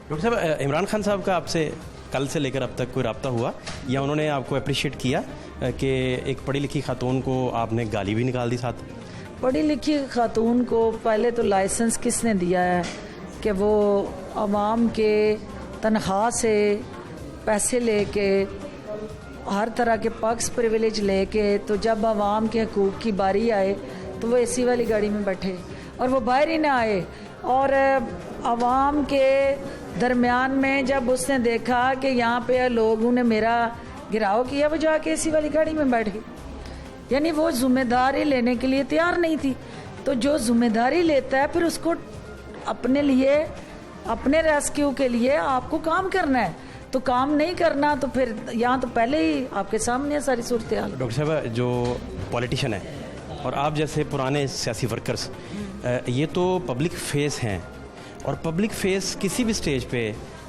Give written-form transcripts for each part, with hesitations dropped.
Doctor साहब, इमरान खान साहब का आपसे कल से लेकर अब तक कोई रब्ता हुआ या उन्होंने आपको अप्रिशिएट किया कि एक पढ़ी लिखी खातून को आपने गाली भी निकाल दी साथ? पढ़ी लिखी खातून को पहले तो लाइसेंस किसने दिया है कि वो आवाम के तनख्वाह से पैसे लेके हर तरह के पक्स प्रिविलेज लेके, तो जब आवाम के हकूक़ की बारी आए तो वो एसी वाली गाड़ी में बैठे और वो बाहर ही ना आए। और आवाम के दरमियान में जब उसने देखा कि यहाँ पे लोगों ने मेरा गिराव किया, वो जाके एसी वाली गाड़ी में बैठ गई। यानी वो जिम्मेदारी लेने के लिए तैयार नहीं थी। तो जो जिम्मेदारी लेता है फिर उसको अपने लिए, अपने रेस्क्यू के लिए आपको काम करना है। तो काम नहीं करना तो फिर यहाँ तो पहले ही आपके सामने है सारी सूरत हाल। डॉक्टर साहब, जो पॉलिटिशियन है और आप जैसे पुराने सियासी वर्कर्स, ये तो पब्लिक फेस हैं और पब्लिक फेस किसी भी स्टेज पे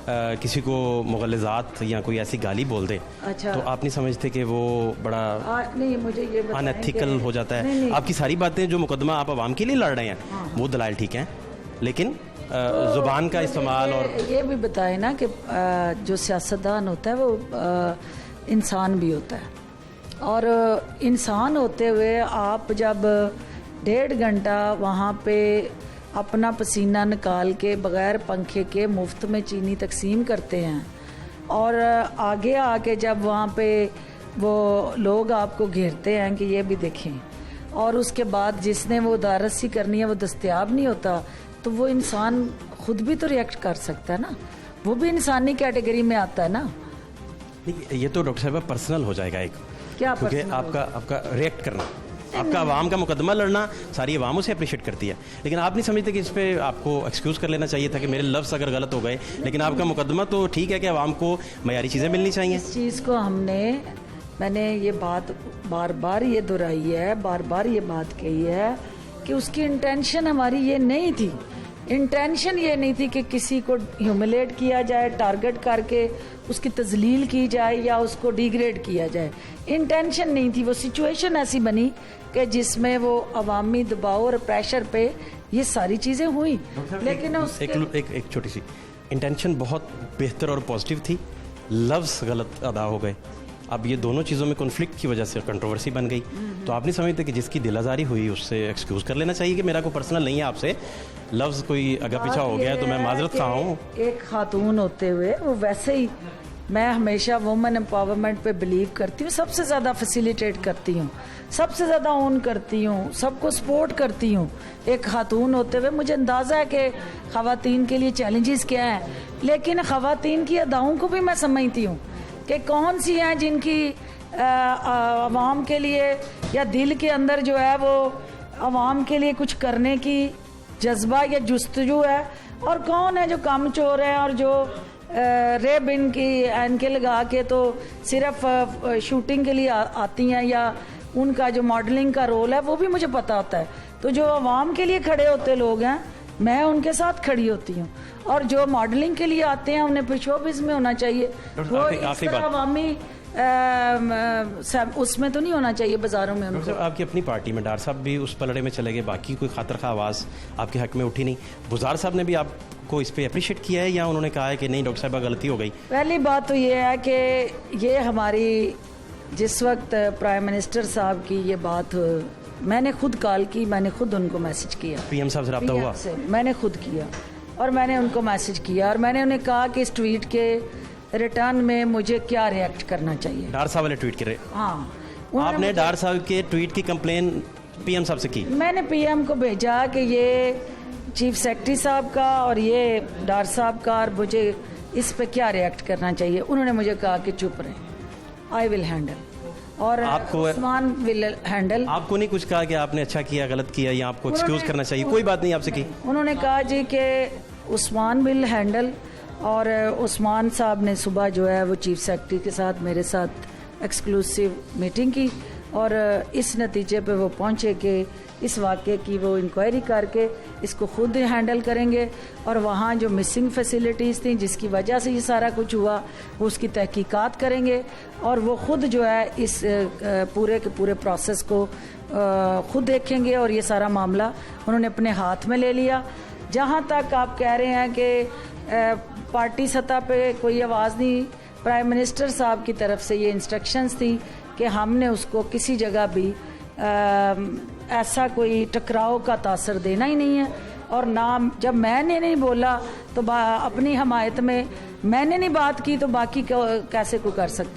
किसी को मुग़ल्लिज़ात या कोई ऐसी गाली बोल दे, अच्छा, तो आप नहीं समझते कि वो बड़ा नहीं, मुझे ये अनएथिकल हो जाता है? नहीं। आपकी सारी बातें, जो मुकदमा आप आवाम के लिए लड़ रहे हैं, हाँ, वो दलाइल ठीक हैं, लेकिन तो ज़ुबान का इस्तेमाल और ये भी बताए ना कि जो सियासतदान होता है वो इंसान भी होता है। और इंसान होते हुए आप जब 1.5 घंटा वहाँ पे अपना पसीना निकाल के बग़ैर पंखे के मुफ्त में चीनी तकसीम करते हैं और आगे आके जब वहाँ पे वो लोग आपको घेरते हैं कि ये भी देखें, और उसके बाद जिसने वो दारसी करनी है वो दस्तयाब नहीं होता, तो वो इंसान खुद भी तो रिएक्ट कर सकता है ना, वो भी इंसानी कैटेगरी में आता है ना। ये तो डॉक्टर साहब पर्सनल हो जाएगा एक, क्या क्योंकि आपका रिएक्ट करना, आपका आवाम का मुकदमा लड़ना सारी आवाम उसे अप्रिशिएट करती है, लेकिन आप नहीं समझते कि इस पे आपको एक्सक्यूज़ कर लेना चाहिए था कि मेरे लफ्ज़ अगर गलत हो गए, लेकिन आपका मुकदमा तो ठीक है कि आवाम को मयारी चीज़ें मिलनी चाहिए। इस चीज़ को मैंने ये बात बार बार ये दोहराई है, बार बार ये बात कही है कि उसकी इंटेंशन हमारी ये नहीं थी। इंटेंशन ये नहीं थी कि किसी को ह्यूमिलेट किया जाए, टारगेट करके उसकी तजलील की जाए या उसको डिग्रेड किया जाए। इंटेंशन नहीं थी, वो सिचुएशन ऐसी बनी कि जिसमें वो अवामी दबाव और प्रेशर पे ये सारी चीज़ें हुई। लेकिन एक छोटी सी इंटेंशन बहुत बेहतर और पॉजिटिव थी, लफ्ज़ गलत अदा हो गए। अब ये दोनों चीज़ों में कॉन्फ्लिक्ट की वजह से कंट्रोवर्सी बन गई। तो आप नहीं समझते कि जिसकी दिल आज़ारी हुई उससे एक्सक्यूज़ कर लेना चाहिए कि मेरा कोई पर्सनल नहीं है आपसे, लफ्ज़ कोई अगर पीछा हो गया है तो मैं माजरत खा हूँ। एक खातून होते हुए वो वैसे ही, मैं हमेशा वुमेन एम्पावरमेंट पे बिलीव करती हूँ, सबसे ज़्यादा फैसिलिटेट करती हूँ, सबसे ज़्यादा ओन करती हूँ, सबको सपोर्ट करती हूँ। एक खातून होते हुए मुझे अंदाज़ा है कि ख़वातीन के लिए चैलेंजेस क्या हैं, लेकिन ख़वातीन की अदाओं को भी मैं समझती हूँ कि कौन सी हैं जिनकी आवाम के लिए या दिल के अंदर जो है वो आवाम के लिए कुछ करने की जज्बा या जुस्तजू है, और कौन है जो कामचोर है और जो रेब इनकी एनके लगा के तो सिर्फ शूटिंग के लिए आती हैं, या उनका जो मॉडलिंग का रोल है वो भी मुझे पता होता है। तो जो आवाम के लिए खड़े होते लोग हैं मैं उनके साथ खड़ी होती हूँ, और जो मॉडलिंग के लिए आते हैं उन्हें फिर शोबिज़ में होना चाहिए, वो इस तरह अवामी उसमें तो नहीं होना चाहिए बाजारों में उनको। आपकी अपनी पार्टी में डार साहब भी उस पलड़े में चले गए, बाकी कोई खातर खा आवाज़ आपके हक में उठी नहीं। बुज़ार साहब ने भी आपको इस पे अप्रिशिएट किया है या उन्होंने कहा है कि नहीं डॉक्टर साहब गलती हो गई? पहली बात तो ये है कि ये हमारी जिस वक्त प्राइम मिनिस्टर साहब की ये बात मैंने खुद कॉल की, मैंने खुद उनको मैसेज किया, पीएम साहब से रब्ता हुआ, मैंने खुद किया और मैंने उनको मैसेज किया और मैंने उन्हें कहा कि इस ट्वीट के रिटर्न में मुझे क्या रिएक्ट करना चाहिए। डार साहब वाले ट्वीट करे? हाँ, आपने डार साहब के ट्वीट की कंप्लेन पीएम साहब से की? मैंने पीएम को भेजा कि ये चीफ सेक्रेटरी साहब का और ये डार साहब का, और मुझे इस पे क्या रिएक्ट करना चाहिए। उन्होंने मुझे कहा कि चुप रहे, आई विल हैंडल, और उस्मान विल हैंडल। आपको नहीं कुछ कहा कि आपने अच्छा किया, गलत किया, या आपको एक्सक्यूज करना चाहिए? कोई बात नहीं आपसे की? उन्होंने कहा जी कि उस्मान विल हैंडल, और उस्मान साहब ने सुबह जो है वो चीफ सेक्रेटरी के साथ मेरे साथ एक्सक्लूसिव मीटिंग की, और इस नतीजे पे वो पहुंचे कि इस वाक़े की वो इंक्वायरी करके इसको खुद हैंडल करेंगे, और वहाँ जो मिसिंग फैसिलिटीज़ थी जिसकी वजह से ये सारा कुछ हुआ वो उसकी तहकीकात करेंगे, और वो खुद जो है इस पूरे के पूरे प्रोसेस को खुद देखेंगे, और ये सारा मामला उन्होंने अपने हाथ में ले लिया। जहाँ तक आप कह रहे हैं कि पार्टी सतह पे कोई आवाज़ नहीं, प्राइम मिनिस्टर साहब की तरफ से ये इंस्ट्रक्शंस थी कि हमने उसको किसी जगह भी ऐसा कोई टकराव का तासर देना ही नहीं है। और ना जब मैंने नहीं बोला तो अपनी हमायत में मैंने नहीं बात की तो बाकी कैसे कोई कर सकता।